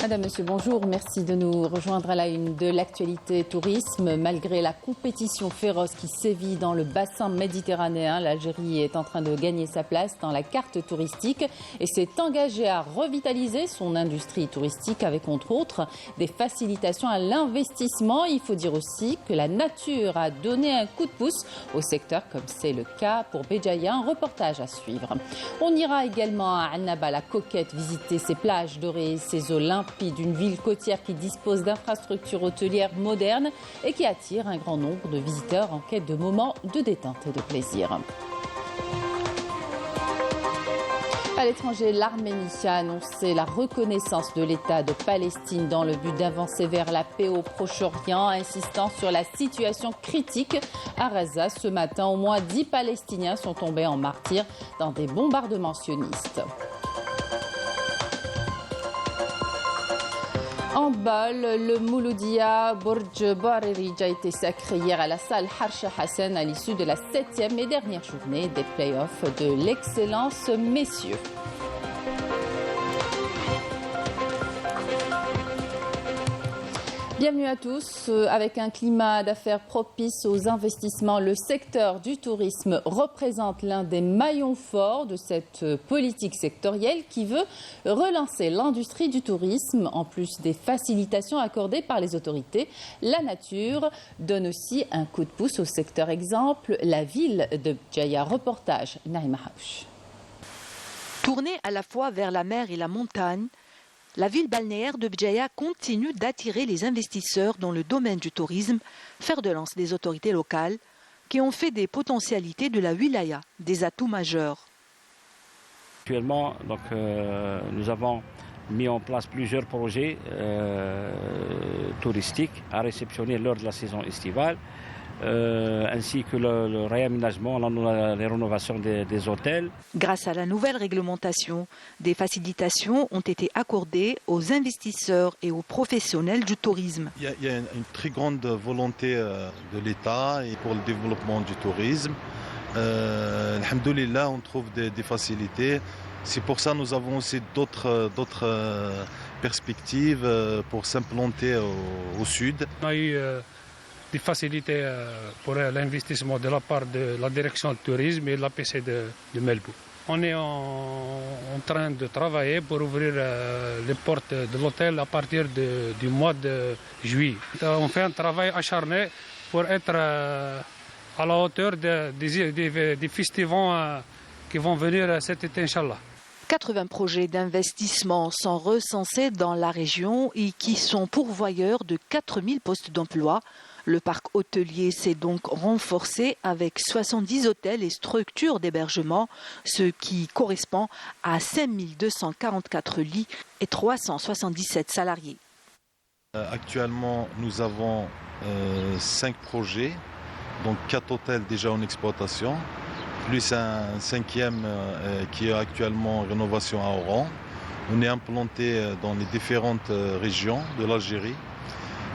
Madame, Monsieur, bonjour. Merci de nous rejoindre à la une de l'actualité tourisme. Malgré la compétition féroce qui sévit dans le bassin méditerranéen, l'Algérie est en train de gagner sa place dans la carte touristique et s'est engagée à revitaliser son industrie touristique avec, entre autres, des facilitations à l'investissement. Il faut dire aussi que la nature a donné un coup de pouce au secteur, comme c'est le cas pour Béjaïa. Un reportage à suivre. On ira également à Annaba, la Coquette, visiter ses plages dorées et ses eaux limpides d'une ville côtière qui dispose d'infrastructures hôtelières modernes et qui attire un grand nombre de visiteurs en quête de moments de détente et de plaisir. À l'étranger, l'Arménie a annoncé la reconnaissance de l'État de Palestine dans le but d'avancer vers la paix au Proche-Orient, insistant sur la situation critique à Gaza. Ce matin, au moins 10 Palestiniens sont tombés en martyrs dans des bombardements sionistes. Handball, le Mouloudia Bourj Baririj a été sacré hier à la salle Harsha Hassan à l'issue de la 7e et dernière journée des playoffs de l'excellence messieurs. Bienvenue à tous. Avec un climat d'affaires propice aux investissements, le secteur du tourisme représente l'un des maillons forts de cette politique sectorielle qui veut relancer l'industrie du tourisme. En plus des facilitations accordées par les autorités, la nature donne aussi un coup de pouce au secteur. Exemple, la ville de Béjaïa. Reportage Naïma Haouch. Tournée à la fois vers la mer et la montagne, la ville balnéaire de Béjaïa continue d'attirer les investisseurs dans le domaine du tourisme, fer de lance des autorités locales qui ont fait des potentialités de la wilaya des atouts majeurs. Actuellement, nous avons mis en place plusieurs projets touristiques à réceptionner lors de la saison estivale, ainsi que le réaménagement, les rénovations des hôtels. Grâce à la nouvelle réglementation, des facilitations ont été accordées aux investisseurs et aux professionnels du tourisme. Il y a une très grande volonté de l'État et pour le développement du tourisme. Alhamdoulilah, on trouve des facilités. C'est pour ça que nous avons aussi d'autres perspectives pour s'implanter au sud. On a eu des facilités pour l'investissement de la part de la direction du tourisme et de l'APC de Melbourne. On est en train de travailler pour ouvrir les portes de l'hôtel à partir du mois de juillet. On fait un travail acharné pour être à la hauteur des festivals qui vont venir cet été, Inch'Allah. 80 projets d'investissement sont recensés dans la région et qui sont pourvoyeurs de 4000 postes d'emploi. Le parc hôtelier s'est donc renforcé avec 70 hôtels et structures d'hébergement, ce qui correspond à 5244 lits et 377 salariés. Actuellement, nous avons 5 projets, donc 4 hôtels déjà en exploitation, plus un 5e qui est actuellement en rénovation à Oran. On est implanté dans les différentes régions de l'Algérie.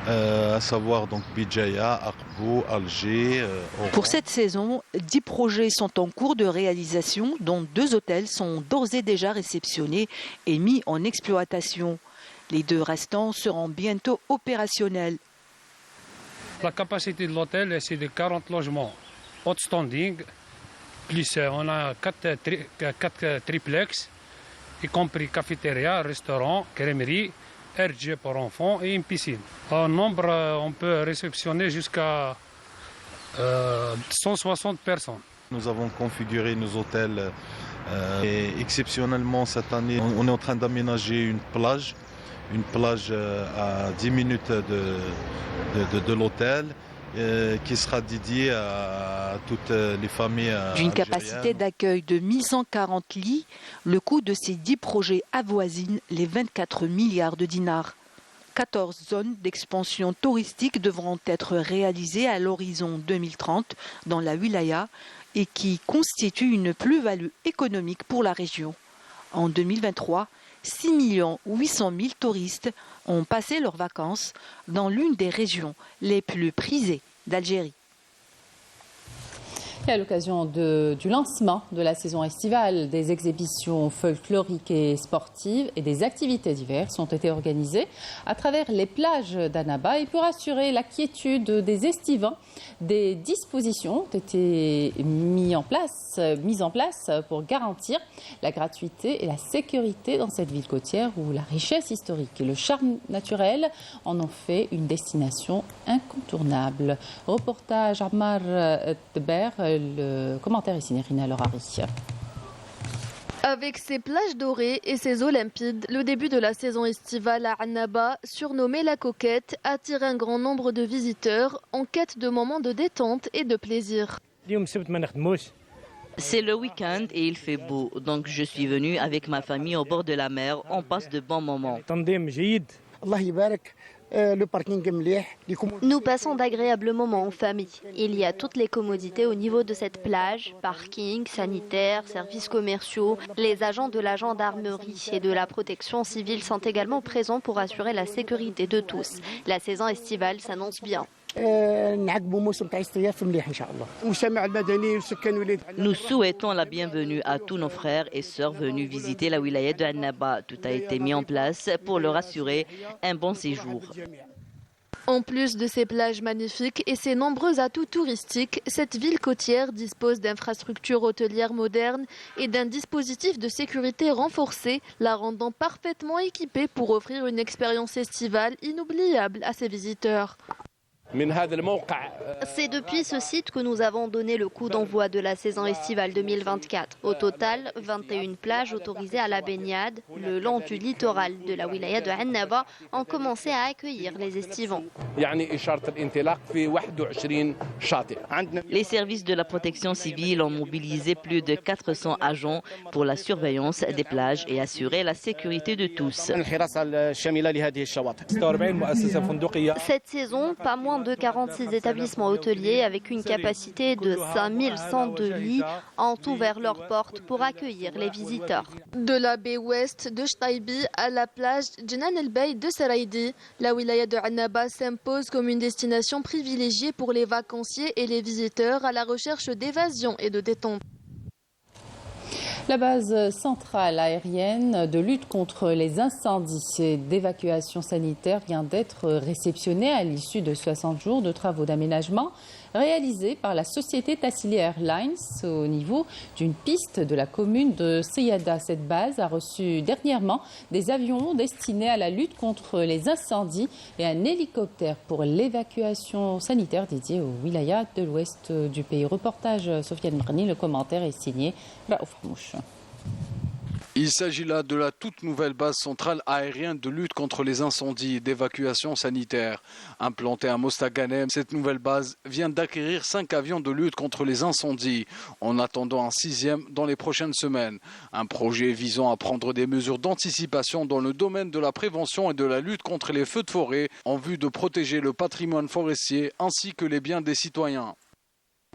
À savoir donc Béjaïa, Arbou, Alger, Oran. Pour cette saison, 10 projets sont en cours de réalisation, dont 2 hôtels sont d'ores et déjà réceptionnés et mis en exploitation. Les 2 restants seront bientôt opérationnels. La capacité de l'hôtel, c'est de 40 logements outstanding, plus on a 4 triplex, y compris cafétéria, restaurant, crèmerie, RG pour enfants et une piscine. En nombre, on peut réceptionner jusqu'à 160 personnes. Nous avons configuré nos hôtels et exceptionnellement cette année, on est en train d'aménager une plage à 10 minutes de l'hôtel qui sera dédiée à toutes les familles. D'une capacité d'accueil de 1140 lits, le coût de ces 10 projets avoisine les 24 milliards de dinars. 14 zones d'expansion touristique devront être réalisées à l'horizon 2030 dans la wilaya et qui constituent une plus-value économique pour la région. En 2023, 6 800 000 touristes ont passé leurs vacances dans l'une des régions les plus prisées d'Algérie. Et à l'occasion du lancement de la saison estivale, des exhibitions folkloriques et sportives et des activités diverses ont été organisées à travers les plages d'Annaba. Et pour assurer la quiétude des estivants, des dispositions ont été mises en place pour garantir la gratuité et la sécurité dans cette ville côtière où la richesse historique et le charme naturel en ont fait une destination incontournable. Reportage Ammar Deber, le commentaire est signé Rina Lorari. Avec ses plages dorées et ses eaux limpides, le début de la saison estivale à Annaba, surnommée la Coquette, attire un grand nombre de visiteurs en quête de moments de détente et de plaisir. C'est le week-end et il fait beau, donc je suis venu avec ma famille au bord de la mer, on passe de bons moments. Nous passons d'agréables moments en famille. Il y a toutes les commodités au niveau de cette plage, parking, sanitaire, services commerciaux. Les agents de la gendarmerie et de la protection civile sont également présents pour assurer la sécurité de tous. La saison estivale s'annonce bien. Nous souhaitons la bienvenue à tous nos frères et sœurs venus visiter la wilaya de Annaba. Tout a été mis en place pour leur assurer un bon séjour. En plus de ses plages magnifiques et ses nombreux atouts touristiques, cette ville côtière dispose d'infrastructures hôtelières modernes et d'un dispositif de sécurité renforcé, la rendant parfaitement équipée pour offrir une expérience estivale inoubliable à ses visiteurs. C'est depuis ce site que nous avons donné le coup d'envoi de la saison estivale 2024. Au total, 21 plages autorisées à la baignade le long du littoral de la wilaya de Annaba ont commencé à accueillir les estivants. Les services de la protection civile ont mobilisé plus de 400 agents pour la surveillance des plages et assurer la sécurité de tous. Cette saison, pas moins de 46 établissements hôteliers avec une capacité de 5102 lits ont ouvert leurs portes pour accueillir les visiteurs. De la baie ouest de Shtaibi à la plage Djenan El Bey de Saraidi, la wilaya de Annaba s'impose comme une destination privilégiée pour les vacanciers et les visiteurs à la recherche d'évasion et de détente. La base centrale aérienne de lutte contre les incendies et d'évacuation sanitaire vient d'être réceptionnée à l'issue de 60 jours de travaux d'aménagement réalisés par la société Tassili Airlines au niveau d'une piste de la commune de Seyada. Cette base a reçu dernièrement des avions destinés à la lutte contre les incendies et un hélicoptère pour l'évacuation sanitaire dédié aux wilayas de l'ouest du pays. Reportage Sofiane Brni, le commentaire est signé Raouf Hamouche. Il s'agit là de la toute nouvelle base centrale aérienne de lutte contre les incendies et d'évacuation sanitaire. Implantée à Mostaganem, cette nouvelle base vient d'acquérir 5 avions de lutte contre les incendies, en attendant un 6e dans les prochaines semaines. Un projet visant à prendre des mesures d'anticipation dans le domaine de la prévention et de la lutte contre les feux de forêt en vue de protéger le patrimoine forestier ainsi que les biens des citoyens.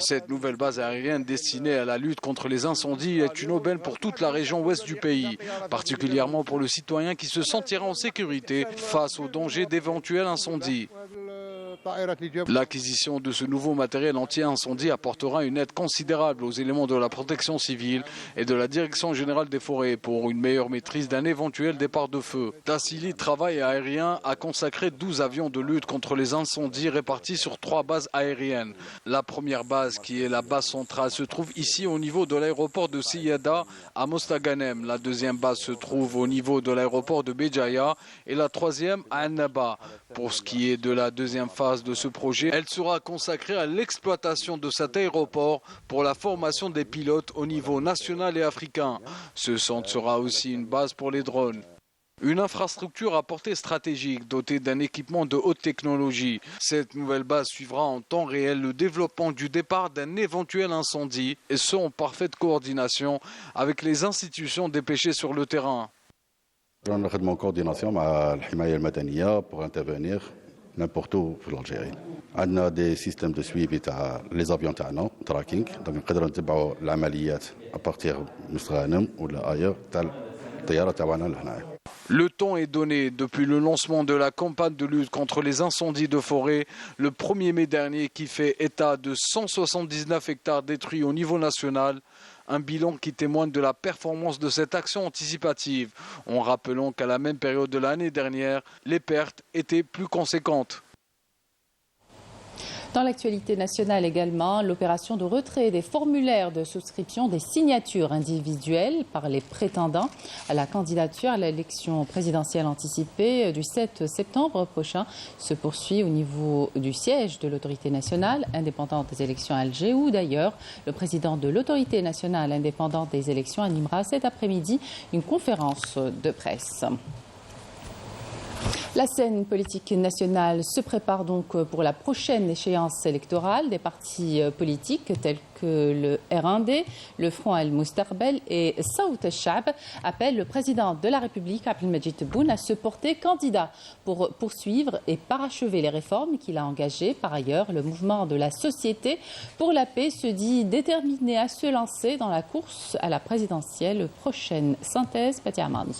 Cette nouvelle base aérienne destinée à la lutte contre les incendies est une aubaine pour toute la région ouest du pays, particulièrement pour le citoyen qui se sentira en sécurité face aux dangers d'éventuels incendies. L'acquisition de ce nouveau matériel anti-incendie apportera une aide considérable aux éléments de la protection civile et de la Direction générale des forêts pour une meilleure maîtrise d'un éventuel départ de feu. Tassili Travail Aérien a consacré 12 avions de lutte contre les incendies répartis sur 3 bases aériennes. La première base, qui est la base centrale, se trouve ici au niveau de l'aéroport de Seyada à Mostaganem. La deuxième base se trouve au niveau de l'aéroport de Béjaïa et la troisième à Annaba. Pour ce qui est de la deuxième phase de ce projet, elle sera consacrée à l'exploitation de cet aéroport pour la formation des pilotes au niveau national et africain. Ce centre sera aussi une base pour les drones. Une infrastructure à portée stratégique dotée d'un équipement de haute technologie. Cette nouvelle base suivra en temps réel le développement du départ d'un éventuel incendie et ce en parfaite coordination avec les institutions dépêchées sur le terrain. On a en coordination avec l'Himaya pour intervenir n'importe où en Algérie. On a des systèmes de suivi les avions تاعنا tracking, donc نقدروا نتبعوا العمليات à partir de Mostaganem ou ailleurs تاع الطياره تاعنا لهنا. Le ton est donné depuis le lancement de la campagne de lutte contre les incendies de forêt le 1er mai dernier qui fait état de 179 hectares détruits au niveau national. Un bilan qui témoigne de la performance de cette action anticipative, en rappelant qu'à la même période de l'année dernière, les pertes étaient plus conséquentes. Dans l'actualité nationale également, l'opération de retrait des formulaires de souscription des signatures individuelles par les prétendants à la candidature à l'élection présidentielle anticipée du 7 septembre prochain se poursuit au niveau du siège de l'autorité nationale indépendante des élections à Alger, où d'ailleurs le président de l'autorité nationale indépendante des élections animera cet après-midi une conférence de presse. La scène politique nationale se prépare donc pour la prochaine échéance électorale. Des partis politiques tels que le R1D, le Front Al-Mustaqbel et Sawt al-Sha'b appellent le président de la République, Abdelmadjid Tebboune, à se porter candidat pour poursuivre et parachever les réformes qu'il a engagées. Par ailleurs, le mouvement de la Société pour la paix se dit déterminé à se lancer dans la course à la présidentielle prochaine. Synthèse, Patia Amani.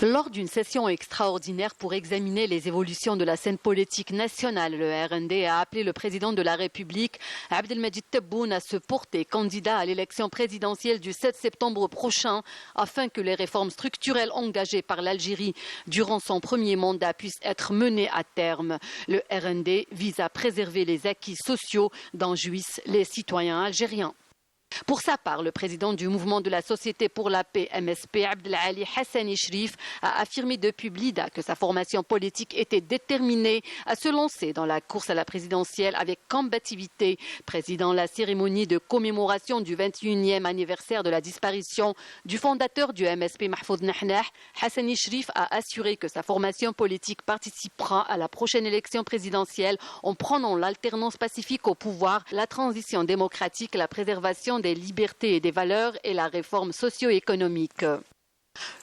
Lors d'une session extraordinaire pour examiner les évolutions de la scène politique nationale, le RND a appelé le président de la République, Abdelmadjid Tebboune, à se porter candidat à l'élection présidentielle du 7 septembre prochain afin que les réformes structurelles engagées par l'Algérie durant son premier mandat puissent être menées à terme. Le RND vise à préserver les acquis sociaux dont jouissent les citoyens algériens. Pour sa part, le président du mouvement de la Société pour la paix, MSP, Abdelali Hassani Shrif, a affirmé depuis Blida que sa formation politique était déterminée à se lancer dans la course à la présidentielle avec combativité. Présidant la cérémonie de commémoration du 21e anniversaire de la disparition du fondateur du MSP, Mahfouz Nahnah, Hassani Shrif a assuré que sa formation politique participera à la prochaine élection présidentielle en prenant l'alternance pacifique au pouvoir, la transition démocratique, la préservation des libertés et des valeurs et la réforme socio-économique.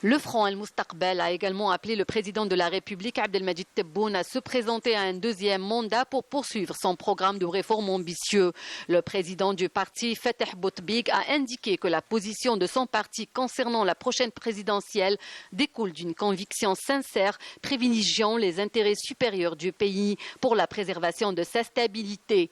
Le Front Al-Mustaqbel a également appelé le président de la République, Abdelmadjid Tebboune, à se présenter à un deuxième mandat pour poursuivre son programme de réforme ambitieux. Le président du parti, Fateh Boutbik, a indiqué que la position de son parti concernant la prochaine présidentielle découle d'une conviction sincère privilégiant les intérêts supérieurs du pays pour la préservation de sa stabilité.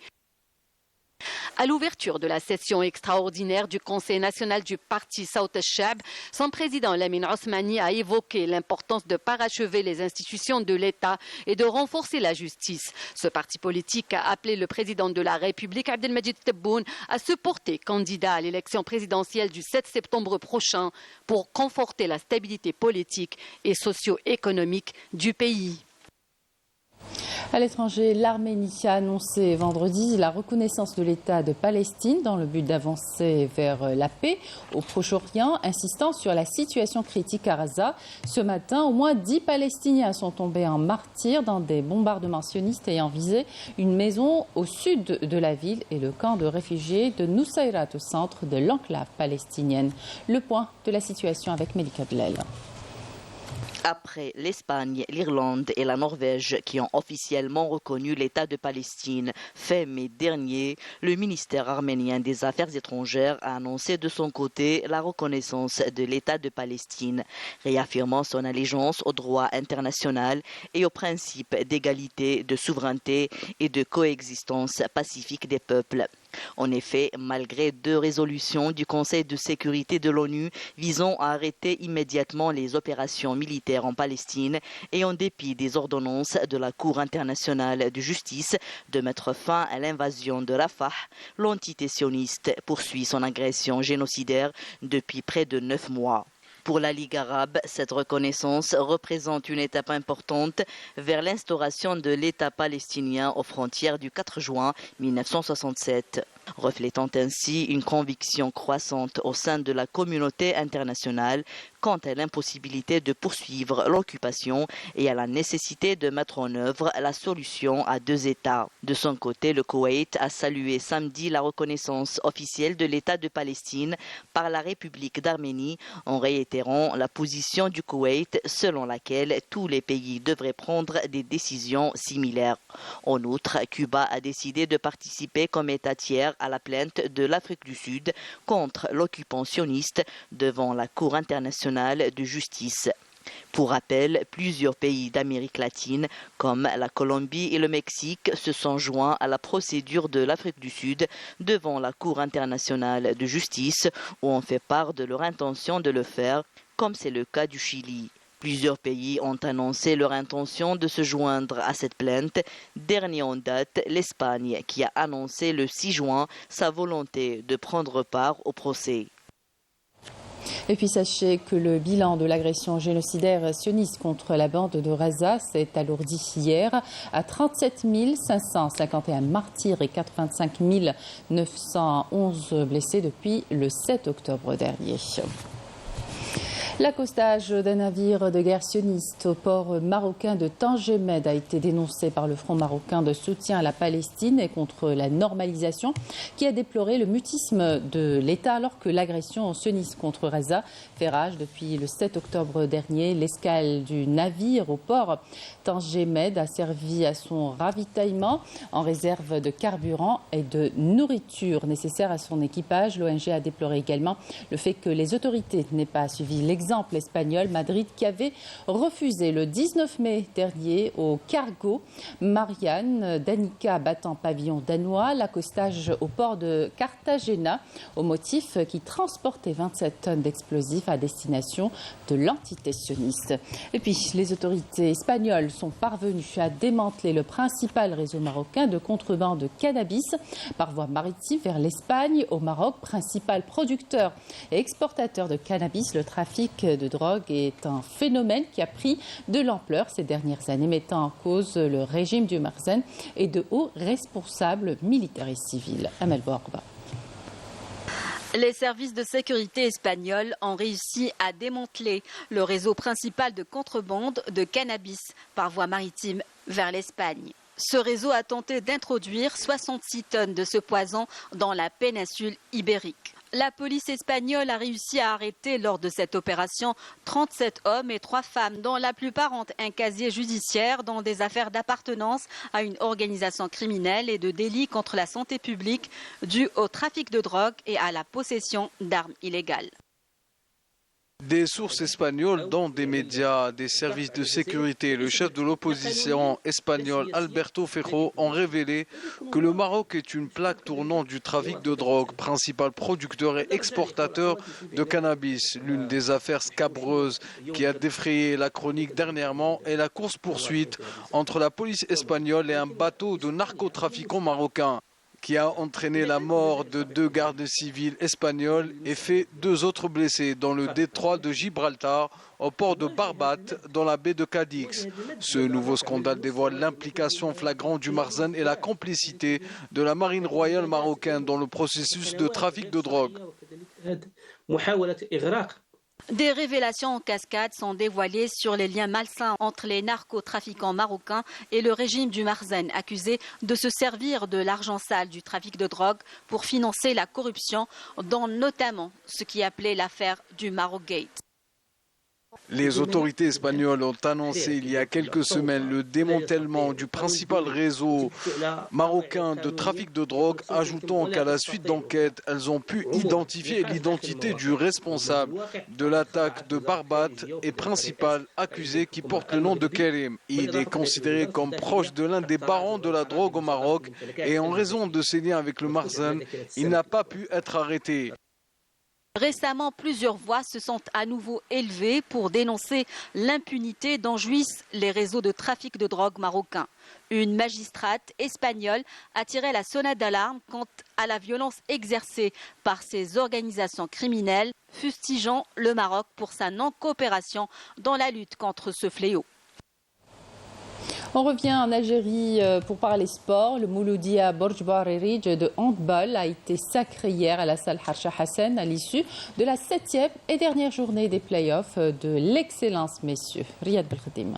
À l'ouverture de la session extraordinaire du Conseil national du parti Sawt al-Sha'b, son président Lamine Osmani a évoqué l'importance de parachever les institutions de l'État et de renforcer la justice. Ce parti politique a appelé le président de la République, Abdelmadjid Tebboune, à se porter candidat à l'élection présidentielle du 7 septembre prochain pour conforter la stabilité politique et socio-économique du pays. À l'étranger, l'Arménie a annoncé vendredi la reconnaissance de l'État de Palestine dans le but d'avancer vers la paix au Proche-Orient, insistant sur la situation critique à Gaza. Ce matin, au moins 10 Palestiniens sont tombés en martyrs dans des bombardements sionistes ayant visé une maison au sud de la ville et le camp de réfugiés de Nusayrat au centre de l'enclave palestinienne. Le point de la situation avec Melika Blel. Après l'Espagne, l'Irlande et la Norvège qui ont officiellement reconnu l'État de Palestine fin mai dernier, le ministère arménien des Affaires étrangères a annoncé de son côté la reconnaissance de l'État de Palestine, réaffirmant son allégeance au droit international et au principe d'égalité, de souveraineté et de coexistence pacifique des peuples. En effet, malgré 2 résolutions du Conseil de sécurité de l'ONU visant à arrêter immédiatement les opérations militaires en Palestine et en dépit des ordonnances de la Cour internationale de justice de mettre fin à l'invasion de Rafah, l'entité sioniste poursuit son agression génocidaire depuis près de 9 mois. Pour la Ligue arabe, cette reconnaissance représente une étape importante vers l'instauration de l'État palestinien aux frontières du 4 juin 1967, reflétant ainsi une conviction croissante au sein de la communauté internationale quant à l'impossibilité de poursuivre l'occupation et à la nécessité de mettre en œuvre la solution à 2 États. De son côté, le Koweït a salué samedi la reconnaissance officielle de l'État de Palestine par la République d'Arménie en réitérant la position du Koweït selon laquelle tous les pays devraient prendre des décisions similaires. En outre, Cuba a décidé de participer comme État tiers à la plainte de l'Afrique du Sud contre l'occupant sioniste devant la Cour internationale de justice. Pour rappel, plusieurs pays d'Amérique latine, comme la Colombie et le Mexique, se sont joints à la procédure de l'Afrique du Sud devant la Cour internationale de justice, où on fait part de leur intention de le faire, comme c'est le cas du Chili. Plusieurs pays ont annoncé leur intention de se joindre à cette plainte. Dernier en date, l'Espagne, qui a annoncé le 6 juin sa volonté de prendre part au procès. Et puis sachez que le bilan de l'agression génocidaire sioniste contre la bande de Gaza s'est alourdi hier à 37 551 martyrs et 85 911 blessés depuis le 7 octobre dernier. L'accostage d'un navire de guerre sioniste au port marocain de Tangemed a été dénoncé par le Front marocain de soutien à la Palestine et contre la normalisation, qui a déploré le mutisme de l'État alors que l'agression sioniste contre Gaza fait rage depuis le 7 octobre dernier. L'escale du navire au port Tangemed a servi à son ravitaillement en réserve de carburant et de nourriture nécessaires à son équipage. L'ONG a déploré également le fait que les autorités n'aient pas suivi l'exemple espagnol, Madrid, qui avait refusé le 19 mai dernier au cargo Marianne d'Anica battant pavillon danois l'accostage au port de Cartagena au motif qui transportait 27 tonnes d'explosifs à destination de l'entité sioniste. Et puis, les autorités espagnoles sont parvenues à démanteler le principal réseau marocain de contrebande de cannabis par voie maritime vers l'Espagne. Au Maroc, principal producteur et exportateur de cannabis, le trafic de drogue est un phénomène qui a pris de l'ampleur ces dernières années, mettant en cause le régime du Marzen et de hauts responsables militaires et civils. Amel Bouarba. Les services de sécurité espagnols ont réussi à démanteler le réseau principal de contrebande de cannabis par voie maritime vers l'Espagne. Ce réseau a tenté d'introduire 66 tonnes de ce poison dans la péninsule ibérique. La police espagnole a réussi à arrêter lors de cette opération 37 hommes et 3 femmes, dont la plupart ont un casier judiciaire dans des affaires d'appartenance à une organisation criminelle et de délits contre la santé publique dus au trafic de drogue et à la possession d'armes illégales. Des sources espagnoles, dont des médias, des services de sécurité, le chef de l'opposition espagnol Alberto Feijó ont révélé que le Maroc est une plaque tournante du trafic de drogue, principal producteur et exportateur de cannabis. L'une des affaires scabreuses qui a défrayé la chronique dernièrement est la course-poursuite entre la police espagnole et un bateau de narcotrafiquants marocains, qui a entraîné la mort de 2 gardes civils espagnols et fait 2 autres blessés dans le détroit de Gibraltar, au port de Barbate, dans la baie de Cadix. Ce nouveau scandale dévoile l'implication flagrante du Marzen et la complicité de la marine royale marocaine dans le processus de trafic de drogue. Des révélations en cascade sont dévoilées sur les liens malsains entre les narcotrafiquants marocains et le régime du Marzen, accusé de se servir de l'argent sale du trafic de drogue pour financer la corruption, dont notamment ce qui appelait l'affaire du Marocgate. Les autorités espagnoles ont annoncé il y a quelques semaines le démantèlement du principal réseau marocain de trafic de drogue, ajoutant qu'à la suite d'enquêtes, elles ont pu identifier l'identité du responsable de l'attaque de Barbate et principal accusé qui porte le nom de Kerim. Il est considéré comme proche de l'un des barons de la drogue au Maroc et en raison de ses liens avec le Marzen, il n'a pas pu être arrêté. Récemment, plusieurs voix se sont à nouveau élevées pour dénoncer l'impunité dont jouissent les réseaux de trafic de drogue marocains. Une magistrate espagnole a tiré la sonnette d'alarme quant à la violence exercée par ces organisations criminelles, fustigeant le Maroc pour sa non-coopération dans la lutte contre ce fléau. On revient en Algérie pour parler sport. Le Mouloudia Borj Barerij de handball a été sacré hier à la salle Harsha Hassan à l'issue de la 7e et dernière journée des playoffs de l'excellence, messieurs. Riyad Belkhadim.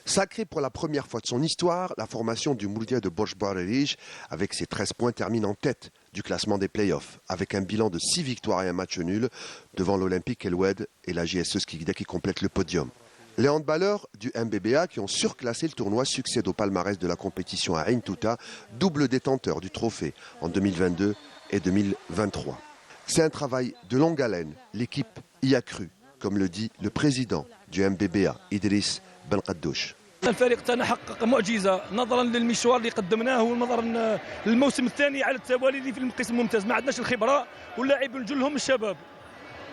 Sacré pour la première fois de son histoire, la formation du Mouloudia de Borj Barerij, avec ses 13 points, termine en tête du classement des playoffs, avec un bilan de 6 victoires et un match nul, devant l'Olympique El Oued et la JSE Skikda qui complètent le podium. Les handballeurs du MBBA qui ont surclassé le tournoi succèdent au palmarès de la compétition à Ain Touta, double détenteur du trophée en 2022 et 2023. C'est un travail de longue haleine. L'équipe y a cru, comme le dit le président du MBBA, Idriss Ben Qaddouch. الفريق تاعنا حقق معجزه نظرا للمشوار اللي قدمناه ونظرا للموسم الثاني على التوالي اللي في القسم الممتاز ما عندناش الخبره واللاعبين جلهم الشباب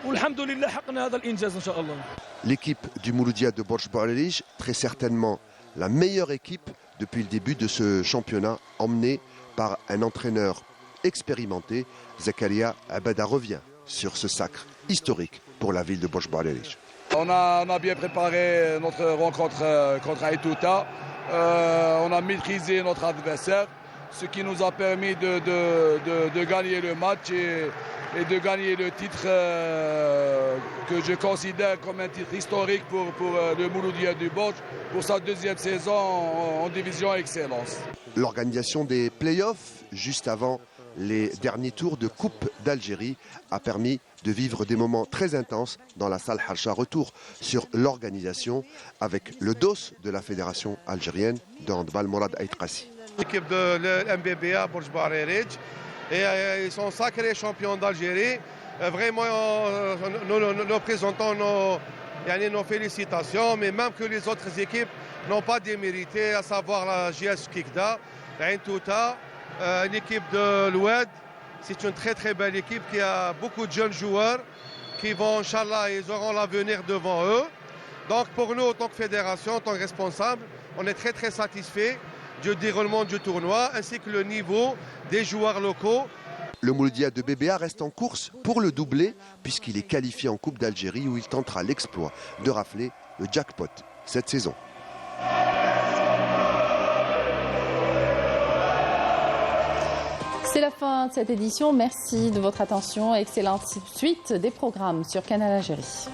والحمد لله حققنا هذا الانجاز ان شاء الله. L'équipe du Mouloudia de Borj Bouarerij, très certainement la meilleure équipe depuis le début de ce championnat, emmenée par un entraîneur expérimenté. Zakaria Abada revient sur ce sacre historique pour la ville de Borj Bouarerij. On a bien préparé notre rencontre contre Aïtouta. On a maîtrisé notre adversaire, ce qui nous a permis de gagner le match et de gagner le titre que je considère comme un titre historique pour le Mouloudia du Borj pour sa deuxième saison en division excellence. L'organisation des playoffs juste avant les derniers tours de Coupe d'Algérie a permis de vivre des moments très intenses dans la salle Harsha. Retour sur l'organisation avec le DOS de la Fédération algérienne de handball, Mourad Aïtrassi. L'équipe de l'MBBA Borj Bouarerij, et ils sont sacrés champions d'Algérie. Vraiment, nos représentants, nos félicitations, mais même que les autres équipes n'ont pas démérité, à savoir la JS Kikda, la Aïtouta, l'équipe de l'Oued. C'est une très très belle équipe qui a beaucoup de jeunes joueurs qui vont, Inch'Allah, ils auront l'avenir devant eux. Donc pour nous, en tant que fédération, en tant que responsable, on est très très satisfaits du déroulement du tournoi ainsi que le niveau des joueurs locaux. Le Mouloudia de BBA reste en course pour le doubler puisqu'il est qualifié en Coupe d'Algérie où il tentera l'exploit de rafler le jackpot cette saison. C'est la fin de cette édition. Merci de votre attention. Excellente suite des programmes sur Canal Algérie.